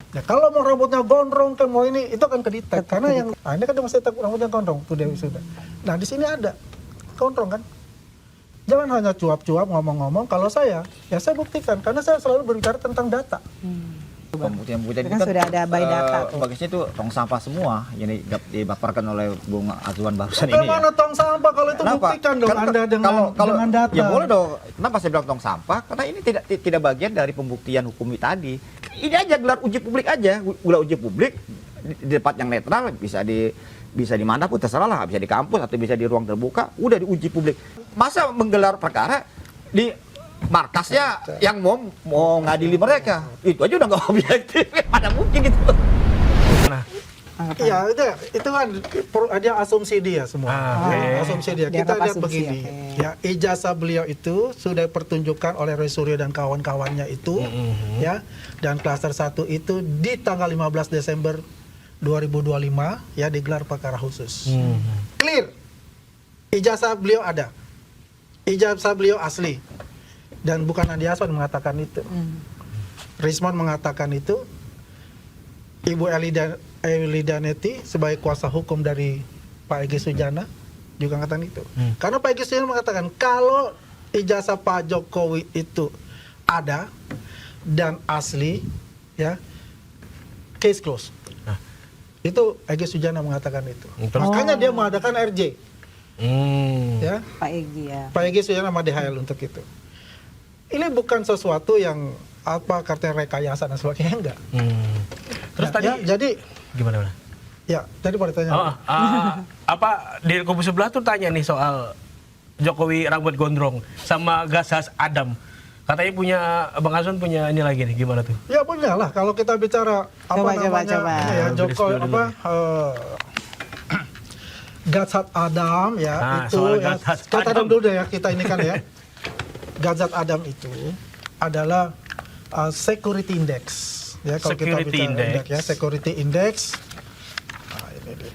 Ya, kalau mau rambutnya gondrong kan mau ini itu akan kedetek karena yang ini kan dia masih tetap rambutnya gondrong tuh dia sudah. Nah di sini ada gondrong kan. Jangan hanya cuap-cuap ngomong-ngomong. Kalau saya buktikan karena saya selalu berbicara tentang data. Pembuktian Kan sudah ada by data. Bagasnya itu tong sampah semua yang dipaparkan oleh Bung Azwan barusan ini. Bagaimana tong sampah kalau itu buktikan dong Anda dengan data. Ya boleh dong. Kenapa saya bilang tong sampah? Karena ini tidak bagian dari pembuktian hukum tadi. Ini aja gelar uji publik aja. Gelar uji publik di tempat yang netral bisa di mana pun terserah lah, bisa di kampus atau bisa di ruang terbuka, udah diuji publik. Masa menggelar perkara di markasnya yang mau ngadili mereka, itu aja udah nggak objektif, mana mungkin itu. Nah, Iya, itu kan ada asumsi dia semua. Asumsi dia. Kita lihat begini. Ya, ijazah beliau itu sudah dipertunjukkan oleh Roy Suryo dan kawan-kawannya itu, ya. Dan klaster 1 itu di tanggal 15 Desember 2025 ya digelar perkara khusus. Clear. Ijazah beliau ada. Ijazah beliau asli. Dan bukan Andi Aswan mengatakan itu. Rismon mengatakan itu. Ibu Elida Neti sebagai kuasa hukum dari Pak Egy Sujana juga mengatakan itu. Karena Pak Egy Sujana mengatakan kalau ijazah Pak Jokowi itu ada dan asli, ya, case close. Itu Egy Sujana mengatakan itu. Makanya dia mengadakan RJ. Ya. Pak Egy ya. Pak Egy Sujana sama DHL untuk itu. Ini bukan sesuatu yang kartel rekayasa dan sebagainya, enggak. Terus tadi jadi gimana? Ya, tadi pada tanya. Apa di kubu sebelah tuh tanya nih soal Jokowi rambut gondrong sama Gasas Adam. Katanya punya Bang Azwan punya ini lagi nih, gimana tuh? Ya punya lah, kalau kita bicara Coba. ini ya Jokowi Gatsat Adam ya itu ya, kita Adam dulu deh ya kita ini kan ya. Gatsat Adam itu adalah security index ya kalau kita bicara index ya security index. Nah, ini dia.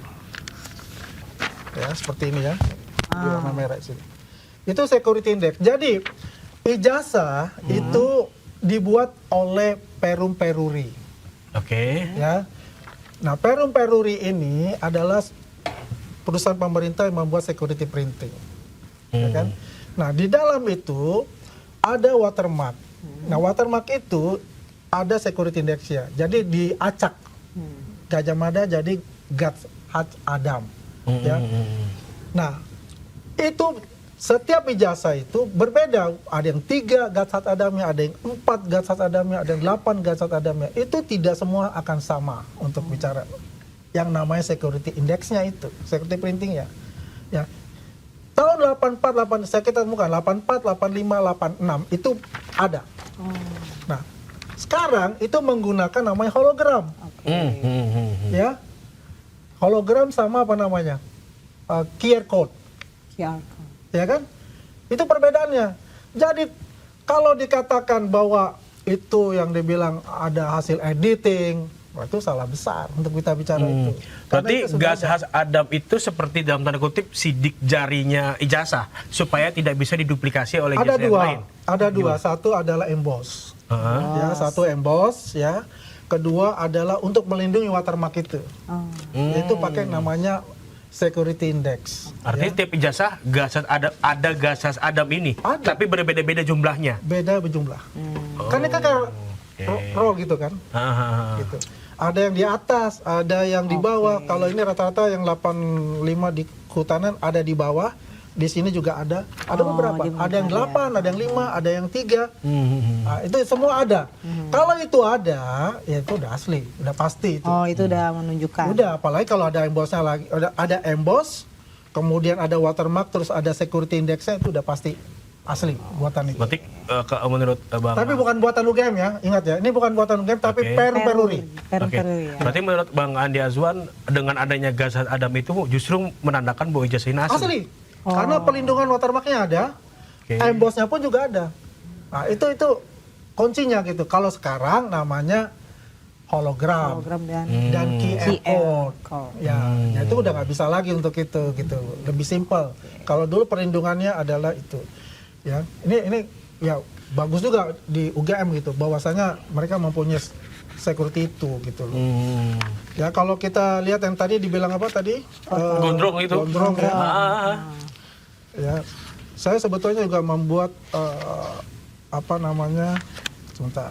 Ya seperti ini ya. Di warna merah sini. Itu security index. Jadi ijazah itu dibuat oleh Perum Peruri. Oke. Ya. Nah, Perum Peruri ini adalah perusahaan pemerintah yang membuat security printing. Ya kan? Nah, di dalam itu ada watermark. Nah, watermark itu ada security index-nya. Jadi diacak. Gajah Mada jadi Gatsat Adam. Ya. Nah, itu setiap ijazah itu berbeda. Ada yang 3 Gatsat Adamnya, ada yang 4 Gatsat Adamnya, ada yang 8 Gatsat Adamnya. Itu tidak semua akan sama untuk bicara. Yang namanya security index-nya itu, security printing-nya. Ya. Tahun 84, saya kita temukan 84, 85, 86 itu ada. Nah, sekarang itu menggunakan namanya hologram. Ya. Hologram sama apa namanya? QR code. QR code. Ya kan? Itu perbedaannya. Jadi kalau dikatakan bahwa itu yang dibilang ada hasil editing, itu salah besar untuk kita bicara itu. Berarti Gasas Adam itu seperti dalam tanda kutip sidik jarinya ijazah supaya tidak bisa diduplikasi oleh ijazah yang lain. Ada dua. Satu adalah emboss. Ya, satu emboss ya. Kedua adalah untuk melindungi watermark itu. Itu pakai namanya security index. Artinya ya. tiap ijazah ada Gasas Adam ini, tapi berbeda-beda jumlahnya. Beda berjumlah. Kan ini kan kayak roll gitu kan. Gitu. Ada yang di atas, ada yang di bawah. Kalau ini rata-rata yang 85 di kehutanan ada di bawah. Di sini juga ada beberapa. Ada yang 8, ada yang 5, ada yang 3. Nah, itu semua ada. Kalau itu ada, ya itu udah asli, udah pasti itu. Oh, itu udah menunjukkan. Udah, apalagi kalau ada embossnya lagi, ada emboss, kemudian ada watermark, terus ada security indexnya, itu udah pasti asli buatan itu. Berarti menurut Bang. Tapi bukan buatan UGM ya, ingat ya. Ini bukan buatan UGM, tapi Perum Peruri. Perum Peruri ya. Berarti menurut Bang Andi Azwan dengan adanya Gasas Adam itu justru menandakan bahwa ijazah ini asli. Asli. Karena pelindungan watermarknya ada, embossnya pun juga ada. Nah, itu kuncinya gitu. Kalau sekarang namanya hologram dan QR code. Ya, itu udah nggak bisa lagi untuk itu gitu. Lebih simpel. Kalau dulu perlindungannya adalah itu. Ya, ini ya bagus juga di UGM gitu. Bahwasanya mereka mempunyai security itu gitu loh. Ya kalau kita lihat yang tadi dibilang apa tadi? Gondrong itu. Gondrong ya. Ya, saya sebetulnya juga membuat apa namanya, sebentar,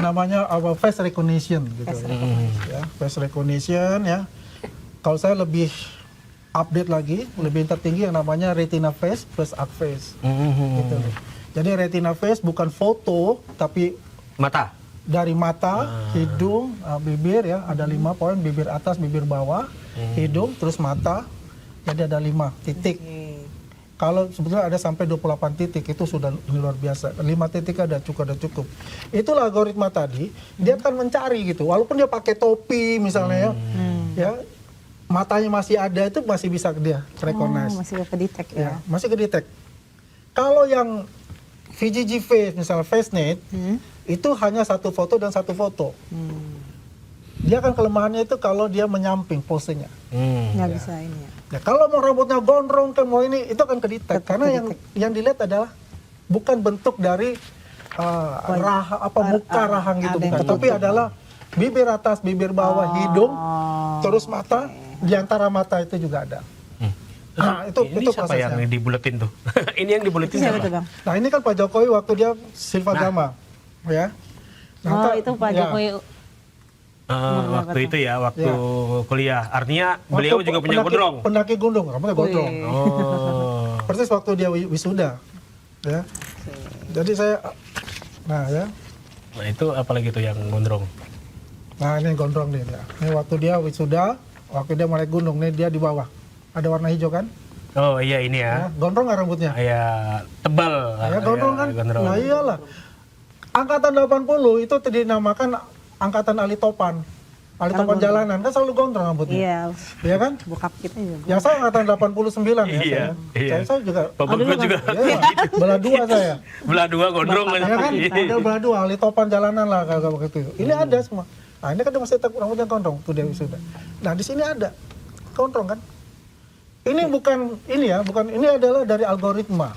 namanya apa, face recognition gitu. Ya, face recognition ya. Kalau saya lebih update lagi, lebih tertinggi yang namanya retina face plus arc face. Gitu. Jadi retina face bukan foto, tapi Mata. dari mata, hidung, bibir ya, ada 5 poin, bibir atas, bibir bawah, hidung, terus mata. Jadi ada 5 titik. Kalau sebetulnya ada sampai 28 titik, itu sudah luar biasa. 5 titik ada cukup. Itulah algoritma tadi, dia akan mencari gitu. Walaupun dia pakai topi misalnya ya, matanya masih ada, itu masih bisa dia recognize. Masih ke detect ya. Masih ke detect. Kalau yang VGG face, misalnya FaceNet, itu hanya 1 foto dan 1 foto. Dia akan kelemahannya itu kalau dia menyamping posenya. Nggak bisa ini ya. Ya, kalau mau rambutnya gondrong, ke mau ini, itu akan ke detect. Karena yang dilihat adalah bukan bentuk dari muka rahang gitu, ada yang bukan. Tapi adalah bibir atas, bibir bawah, hidung, terus mata, di antara mata itu juga ada. Nah, ini itu siapa yang prosesnya. dibuletin tuh? Ini yang dibuletin Siapa siapa? tuh Bang? Nah, ini kan Pak Jokowi waktu dia Silva Gama, ya. Nah, Itu Pak Jokowi. Waktu itu ya, waktu Ya. kuliah. Artinya waktu beliau juga punya gondrong. Pendaki gunung, rambutnya gondrong. Oh. Persis waktu dia wisuda, ya. Jadi saya, nah ya, Nah itu apalagi tuh yang gondrong? nah ini gondrong nih ya. Ini waktu dia wisuda, waktu dia naik gunung nih, dia di bawah. Ada warna hijau kan? Oh iya ini Ya, ya. gondrong nggak rambutnya? Ya tebal. Ya gondrong kan? Gondrong. Nah iyalah. Angkatan 80 itu dinamakan Angkatan Ali Topan. Ali Topan jalanan, kan selalu gondrong rambutnya. Iya. Iya kan? Bokap kita juga. Ya saya angkatan 89 ya Iya, saya. iya. Saya juga. Bapak gue juga. Ya, belah 2 saya. Belah 2 gondrong kan. Ya kan? Ada belah 2, Ali Topan jalanan lah kalau begitu. Ini ada semua. Nah ini kan dia masih rambutnya gondrong tuh dia wisuda. Nah di sini ada gondrong kan? Ini bukan ini ya, bukan ini adalah dari algoritma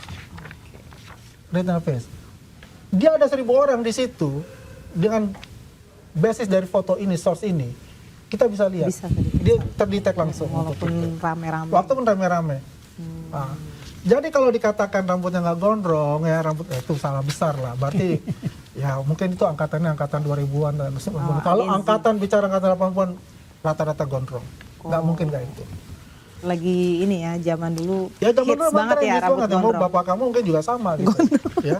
retina face. Dia ada 1000 orang di situ dengan basis dari foto ini, source ini, kita bisa lihat. Bisa terdetek. Dia terdetek langsung. Walaupun rame-rame. Waktu pun rame-rame. Nah, jadi kalau dikatakan rambutnya nggak gondrong ya rambut itu salah besar lah. Berarti ya mungkin itu angkatannya angkatan 2000-an dan kalau angkatan bicara angkatan 80-an rata-rata gondrong. Nggak mungkin kayak itu. Lagi ini ya, zaman dulu Ya zaman hits dulu banget ya rambut banget. Mau gondrong. bapak kamu mungkin juga sama gitu. Ya.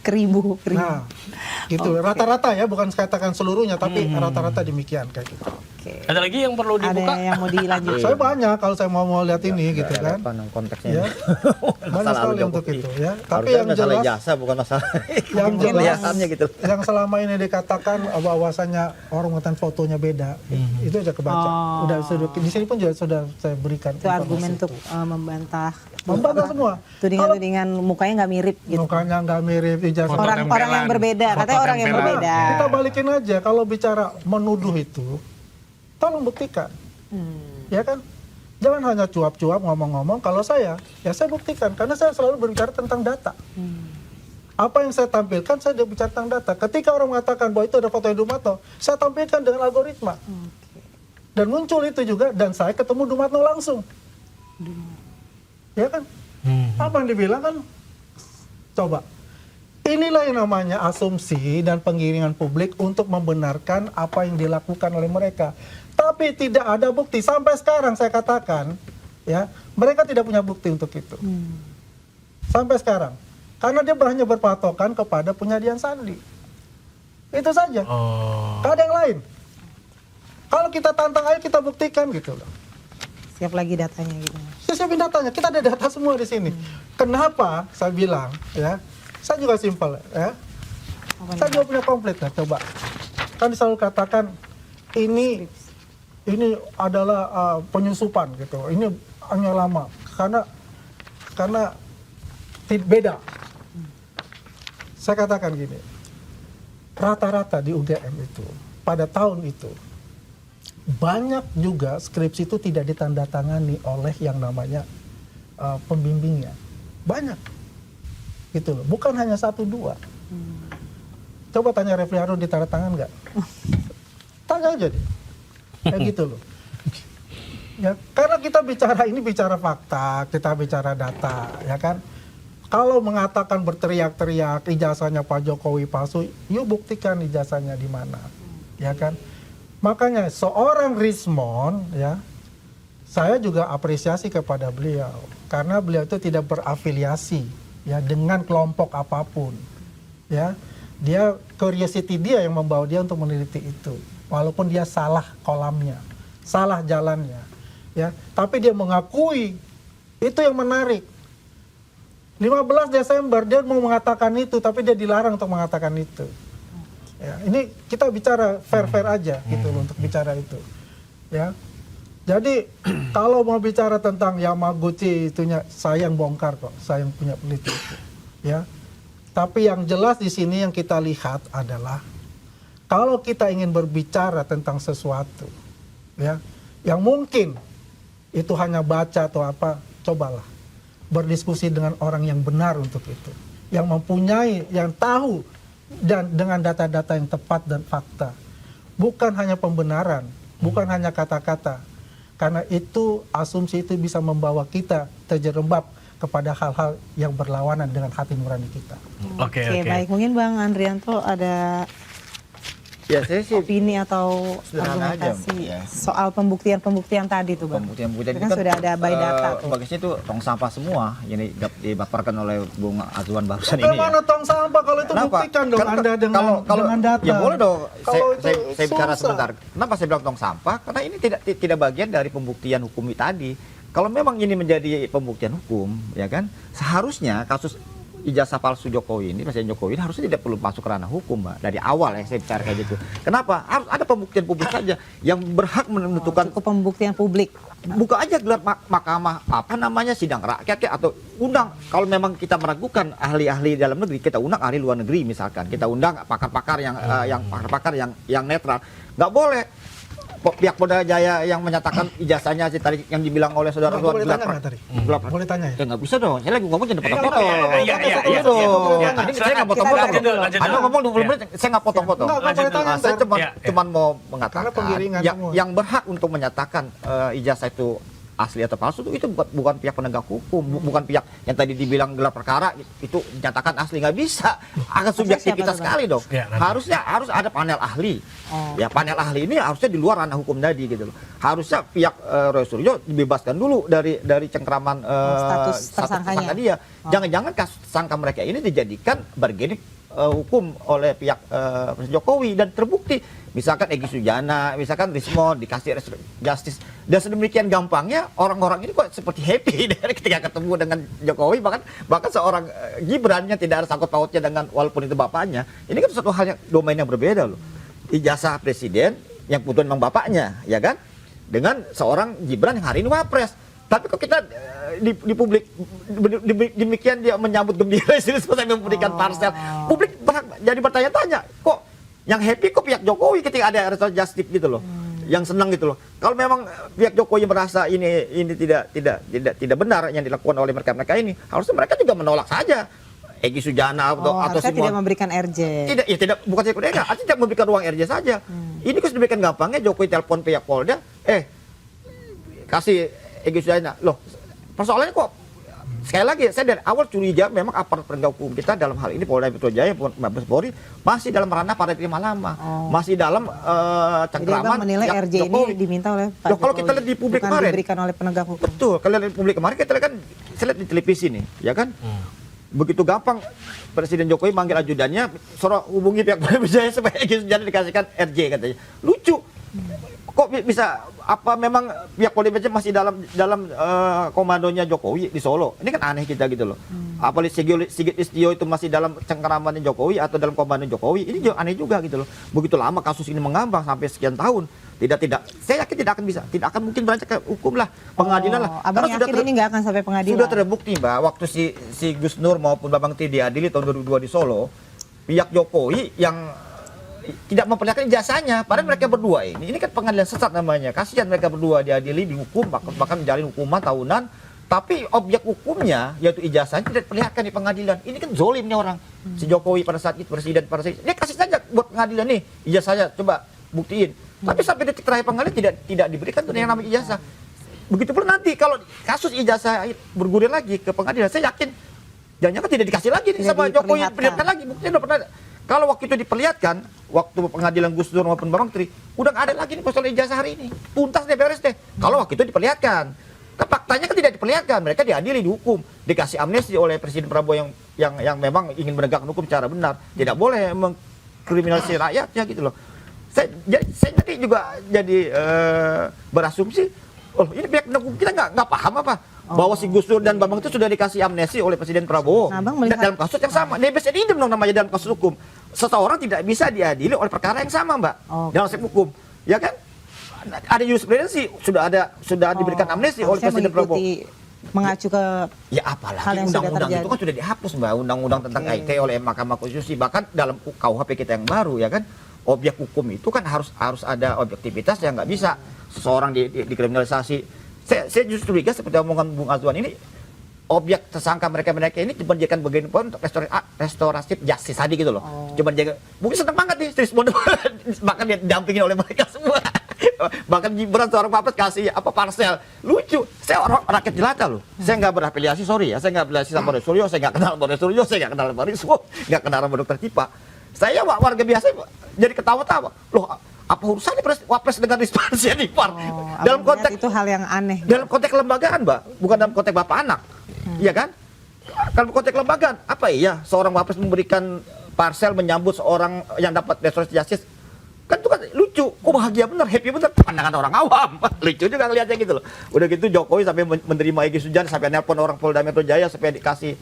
Keribu. Nah, gitu. Rata-rata ya, bukan katakan seluruhnya, tapi rata-rata demikian kayak gitu. Oke. Ada lagi yang perlu Ada dibuka? yang mau dilanjut? Saya banyak kalau saya mau lihat ini gitu kan. Apa konteksnya? Ya. Banyak Masalah sekali Jokowi. untuk itu ya. Tapi Harusnya yang masalah jelas jasa bukan masalah yang jelas kelihatannya gitu. yang selama ini dikatakan bahwasanya orang mengatakan fotonya beda, itu aja kebaca. Udah di sini pun juga sudah saya berikan Itu argumen informasi untuk itu. membantah Semua. tudingan-tudingan mukanya nggak mirip gitu. Mukanya nggak mirip, ijazah. Orang yang berbeda, Foto katanya orang yang tempelan. berbeda. Kita balikin aja, kalau bicara menuduh itu, tolong buktikan. Ya kan? Jangan hanya cuap-cuap ngomong-ngomong. Kalau saya, ya saya buktikan. Karena saya selalu berbicara tentang data. Apa yang saya tampilkan, saya bicara tentang data. Ketika orang mengatakan bahwa itu ada foto Dumatno, saya tampilkan dengan algoritma. Dan muncul itu juga, dan saya ketemu Dumatno langsung. Ya kan? Apa yang dibilang kan? Coba. Inilah yang namanya asumsi dan penggiringan publik untuk membenarkan apa yang dilakukan oleh mereka. Tapi tidak ada bukti. Sampai sekarang saya katakan, ya, mereka tidak punya bukti untuk itu. Sampai sekarang. Karena dia hanya berpatokan kepada penyediaan sandi. Itu saja. Oh. Gak ada yang lain. Kalau kita tantang ayo kita buktikan gitu loh. Siap lagi datanya gitu. Saya siapin datanya, kita ada data semua di sini. Kenapa saya bilang, ya, saya juga simpel, ya. Saya juga punya komplit, nah, coba. Kan selalu katakan ini adalah penyusupan gitu. Ini hanya lama karena beda. Saya katakan gini, rata-rata di UGM itu pada tahun itu banyak juga skripsi itu tidak ditandatangani oleh yang namanya pembimbingnya. Banyak. gitu loh. Bukan hanya 1 2. Coba tanya Refli Harun ditanda tangan nggak? Tanya aja deh. Kayak gitu loh. Ya, karena kita bicara fakta, kita bicara data, ya kan? Kalau mengatakan berteriak-teriak ijazahnya Pak Jokowi palsu, yuk buktikan ijazahnya di mana, ya kan? Makanya seorang Rismond, ya, saya juga apresiasi kepada beliau karena beliau itu tidak berafiliasi, ya, dengan kelompok apapun, ya. Dia curiosity dia yang membawa dia untuk meneliti itu, walaupun dia salah kolamnya, salah jalannya, ya. Tapi dia mengakui, itu yang menarik. 15 Desember dia mau mengatakan itu, tapi dia dilarang untuk mengatakan itu. Ya, ini kita bicara fair-fair aja gitu loh untuk bicara itu. Ya. Jadi kalau mau bicara tentang Yamaguchi itunya, saya yang bongkar kok, saya yang punya peneliti itu. Ya. Tapi yang jelas di sini yang kita lihat adalah kalau kita ingin berbicara tentang sesuatu, ya, yang mungkin itu hanya baca atau apa, cobalah berdiskusi dengan orang yang benar untuk itu, yang mempunyai, yang tahu dan dengan data-data yang tepat dan fakta, bukan hanya pembenaran, bukan hanya kata-kata, karena itu asumsi itu bisa membawa kita terjerembab kepada hal-hal yang berlawanan dengan hati nurani kita. Oke. Baik, mungkin Bang Andrianto ada Ya saya sih opini atau sederhana aja, argumentasi ya. soal pembuktian tadi tuh Bang. Pembuktian Kan sudah ada by data tuh. bagasnya itu tong sampah semua yang dipaparkan oleh Bung Azwan barusan ini. Bagaimana Ya. tong sampah kalau itu Kenapa? buktikan dong Anda dengan data. Ya boleh dong. Kalau itu Saya bicara susah. sebentar. Kenapa saya bilang tong sampah? Karena ini tidak bagian dari pembuktian hukum tadi. Kalau memang ini menjadi pembuktian hukum, ya kan, seharusnya kasus ijazah palsu Jokowi ini, Presiden Jokowi ini harusnya tidak perlu masuk ke ranah hukum, Mbak. Dari awal ya saya bicara kayak gitu. Kenapa? Harus ada pembuktian publik saja yang berhak menentukan. Cukup pembuktian publik. Buka aja gelar mahkamah apa namanya sidang rakyat ya, atau undang. Kalau memang kita meragukan ahli-ahli dalam negeri, kita undang ahli luar negeri misalkan. Kita undang pakar-pakar yang netral. Nggak boleh pihak Polda Jaya yang menyatakan ijazahnya sih tadi yang dibilang oleh saudara Boleh tanya nggak tadi? Boleh tanya ya? Ya nggak bisa dong, saya lagi ngomong jangan potong-potong. Iya. Ini saya nggak potong-potong. Lanjut dulu. Anda ngomong 20 menit, saya nggak potong-potong. Nggak, boleh tanya Saya ntar. cuma mau Karena mengatakan penggiringan semua. yang berhak untuk menyatakan ijazah itu asli atau palsu itu bukan pihak penegak hukum, bukan pihak yang tadi dibilang gelar perkara itu dinyatakan asli, nggak bisa. Akan subjektivitas sekali dong. Ya, Harus ada panel ahli. Ya panel ahli ini harusnya di luar ranah hukum tadi gitu loh. Harusnya pihak Roy Suryo dibebaskan dulu dari cengkraman status tersangkanya. dia. Jangan-jangan kasus tersangka mereka ini dijadikan bargaining hukum oleh pihak Presiden Jokowi dan terbukti. Misalkan Egy Sujana, misalkan Rismond dikasih justice. Dan sedemikian gampangnya orang-orang ini kok seperti happy dari ketika ketemu dengan Jokowi, bahkan seorang Gibrannya tidak ada sangkut pautnya dengan walaupun itu bapaknya. Ini kan suatu hal yang domain yang berbeda loh. Ijazah presiden yang kebetulan memang bapaknya, ya kan? Dengan seorang Gibran yang hari ini wapres. Tapi kok kita di publik demikian dia menyambut gembira selesai memberikan parsel. Publik jadi bertanya-tanya, kok yang happy kok pihak Jokowi ketika ada restoratif justice gitu loh. Yang senang gitu loh. Kalau memang pihak Jokowi merasa ini tidak benar yang dilakukan oleh mereka ini, harusnya mereka juga menolak saja. Egy Sujana atau harusnya Simon. tidak memberikan RJ. Bukan tidak, artinya tidak memberikan ruang RJ saja. Ini kok sedemikian gampangnya Jokowi telepon pihak Polda, kasih Egy Sujana. Loh, persoalannya kok sekali lagi saya dari awal curiga memang aparat penegak hukum kita dalam hal ini Polda Metro Jaya, Mabes Polri masih dalam ranah paradigma lama, masih dalam cengkraman. Jadi menilai yang RJ Jokowi. ini diminta oleh Pak Loh, kalau Jokowi, kita lihat di publik bukan kemarin, diberikan oleh penegak hukum. betul. Kalau lihat di publik kemarin kita lihat kan, saya lihat di televisi nih, ya kan? Begitu gampang Presiden Jokowi manggil ajudannya, suruh hubungi pihak Polda Jaya supaya jadi dikasihkan RJ katanya. Lucu. Kok bisa apa memang pihak Polda Jaya masih dalam komandonya Jokowi di Solo? Ini kan aneh kita gitu loh. Apalagi Sigit Listio itu masih dalam cengkeramannya Jokowi atau dalam komando Jokowi. Ini juga aneh juga gitu loh. Begitu lama kasus ini mengambang sampai sekian tahun. Saya yakin tidak akan mungkin beranjak ke hukum lah, pengadilan lah. Abang Karena yakin ini nggak akan sampai pengadilan? Sudah terbukti Mbak, waktu si Gus Nur maupun Bambang Tri diadili tahun 2002 di Solo, pihak Jokowi yang tidak memperlihatkan jasanya, padahal mereka berdua ini kan pengadilan sesat namanya. Kasihan mereka berdua diadili, dihukum, bahkan menjalani hukuman tahunan Tapi objek hukumnya, yaitu ijazahnya tidak diperlihatkan di pengadilan. Ini kan zolim nih orang. Si Jokowi pada saat itu, presiden pada saat itu, dia kasih saja buat pengadilan nih, ijazahnya, coba buktiin. Tapi sampai detik terakhir pengadilan tidak diberikan tuh yang namanya ijazah. Begitu pula nanti kalau kasus ijazah bergulir lagi ke pengadilan, saya yakin jangan-jangan tidak dikasih lagi nih Tidak sama Jokowi, diperlihatkan. perlihatkan lagi. Buktinya udah pernah. Kalau waktu itu diperlihatkan, waktu pengadilan Gus Dur maupun Bambang Tri, udah nggak ada lagi nih persoalan ijazah hari ini. Tuntas deh, beres deh. Kalau waktu itu diperlihatkan. Kan faktanya kan tidak diperlihatkan, mereka diadili, dihukum, dikasih amnesti oleh Presiden Prabowo yang memang ingin menegakkan hukum secara benar. Tidak boleh mengkriminalisasi rakyatnya gitu loh. Saya nanti juga jadi berasumsi, oh ini pihak penegak hukum kita nggak paham apa bahwa si Gus Dur dan Bambang itu sudah dikasih amnesti oleh Presiden Prabowo. Nah, Abang melihat- Dalam kasus yang sama, nebis ad idem dong namanya dalam kasus hukum. Seseorang tidak bisa diadili oleh perkara yang sama, Mbak, dalam aspek hukum, ya kan? Ada jurisprudensi, sudah diberikan amnesti oleh Harusnya Presiden Prabowo. mengacu ke Ya hal apalagi yang sudah undang-undang terjadi. itu kan sudah dihapus, Mbak, undang-undang tentang Oke. IT oleh Mahkamah Konstitusi. Bahkan dalam KUHP kita yang baru, ya kan, objek hukum itu kan harus ada objektivitas yang nggak bisa seseorang dikriminalisasi. Saya justru curiga seperti omongan Bung Azwan ini, objek tersangka mereka ini cuma dijadikan bagian poin untuk restoratif justice tadi gitu loh. Cuma jaga, mungkin seneng banget nih Tris Bondo, bahkan dia didampingin oleh mereka semua. Bahkan Gibran seorang Wapres kasih parsel, lucu. Saya orang rakyat jelata loh. Saya nggak berafiliasi, sorry ya, saya nggak berafiliasi sama Roy Suryo, saya nggak kenal Roy Suryo, saya nggak kenal Pak Riswo, nggak kenal sama Dr. Cipa. Saya warga biasa jadi ketawa-tawa. Loh, apa urusannya Wapres dengan Risma Sianipar? Dalam Abang melihat konteks itu hal yang aneh. dalam konteks kelembagaan, Mbak, bukan dalam konteks bapak anak. Iya kan? Kalau konteks kelembagaan, apa iya seorang Wapres memberikan parsel menyambut seorang yang dapat restoratif justice? Kan itu kan lucu, kok bahagia bener, happy bener, pandangan orang awam. Lucu juga ngeliatnya gitu loh. Udah gitu Jokowi sampai menerima Egy Sujana, sampai nelpon orang Polda Metro Jaya supaya dikasih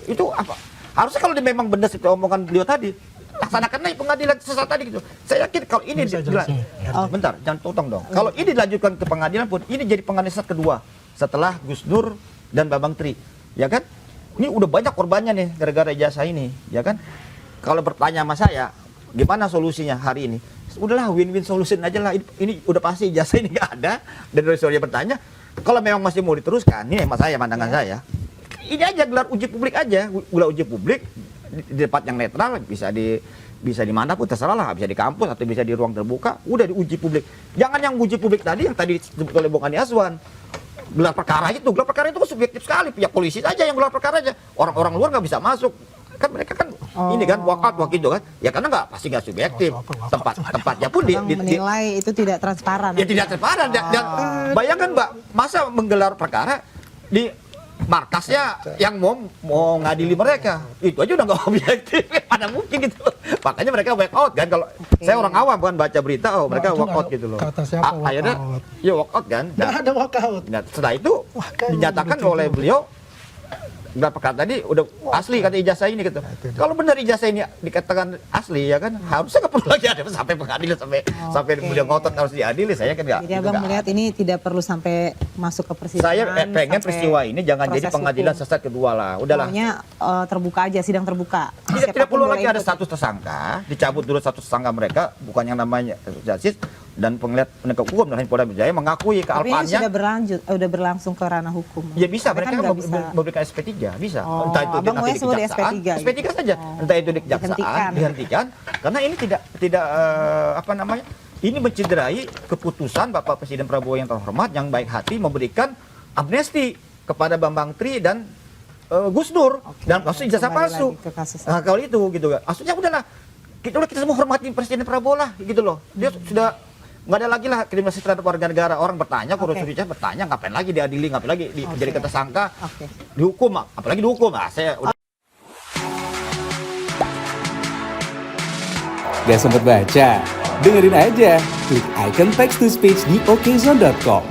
itu apa? Harusnya kalau dia memang benar seperti omongan beliau tadi, laksanakan aja pengadilan sesat tadi gitu. Saya yakin kalau ini Bisa jelasin. bentar, jangan potong dong. Kalau ini dilanjutkan ke pengadilan pun, ini jadi pengadilan sesat kedua setelah Gus Dur dan Bambang Tri, ya kan? Ini udah banyak korbannya nih gara-gara ijazah ini, ya kan? Kalau bertanya sama saya, gimana solusinya hari ini? Udahlah win-win solution aja lah. Ini udah pasti ijazah ini nggak ada. Dan dari soalnya bertanya, kalau memang masih mau diteruskan, ini mas saya, pandangan saya, ini aja gelar uji publik aja, gelar uji publik di tempat yang netral, bisa di mana pun terserah lah, bisa di kampus atau bisa di ruang terbuka, udah diuji publik. Jangan yang uji publik tadi yang tadi disebut oleh Bung Andi Azwan. Gelar perkara itu kan subjektif sekali, pihak polisi saja yang gelar perkara aja. Orang-orang luar nggak bisa masuk. Kan mereka kan ini kan walkout waktu itu kan. Ya karena nggak subjektif. Tempatnya pun Abang menilai itu tidak transparan. ya tidak transparan. Dan bayangkan Mbak, masa menggelar perkara di markasnya yang mau ngadili mereka, itu aja udah nggak objektif. Mana mungkin gitu. Makanya mereka walkout kan. Kalau saya orang awam bukan baca berita, mereka itu walkout nggak- gitu loh. kata siapa Akhirnya walkout? ya walkout kan. Nggak ada walkout. Nah, setelah itu Makanya dinyatakan begitu. oleh beliau gelar perkara tadi udah asli kata ijazah ini gitu. itu dia. Kalau benar ijazah ini dikatakan asli ya kan, harusnya nggak perlu lagi ada sampai pengadilan sampai beliau ngotot harus diadili. Saya kan nggak. Jadi abang melihat ini tidak perlu sampai masuk ke persidangan. Saya pengen sampai peristiwa ini jangan jadi proses pengadilan hukum. sesat kedua lah. Udahlah. Maunya terbuka aja, sidang terbuka. Tidak Siapapun perlu boleh lagi ada ikut. status tersangka, dicabut dulu status tersangka mereka, bukan yang namanya justice, dan penegak hukum dan Polda Metro Jaya mengakui Tapi ini kealpaannya. sudah udah berlangsung ke ranah hukum. Ya bisa, Tapi mereka kan kan nggak bisa. memberikan SP3, bisa. Oh, Entah itu abang nanti maunya di semua di kejaksaan, SP3 SP3 gitu. saja. Oh, Entah itu di kejaksaan, dihentikan. Karena ini tidak apa namanya? Ini mencederai keputusan Bapak Presiden Prabowo yang terhormat yang baik hati memberikan amnesti kepada Bambang Tri dan Gus Dur dalam kasus ijazah Kembali palsu. lagi ke kasus Nah, kalau itu gitu kan. Maksudnya udahlah kita semua hormati Presiden Prabowo lah gitu loh. Dia sudah nggak ada lagi lah kriminalisasi terhadap warga negara. Orang bertanya, korupsi bertanya, ngapain lagi diadili, ngapain lagi dijadikan tersangka, dihukum, apalagi dihukum. Saya udah Gak sempet baca? Dengerin aja, klik icon text to speech di okezone.com.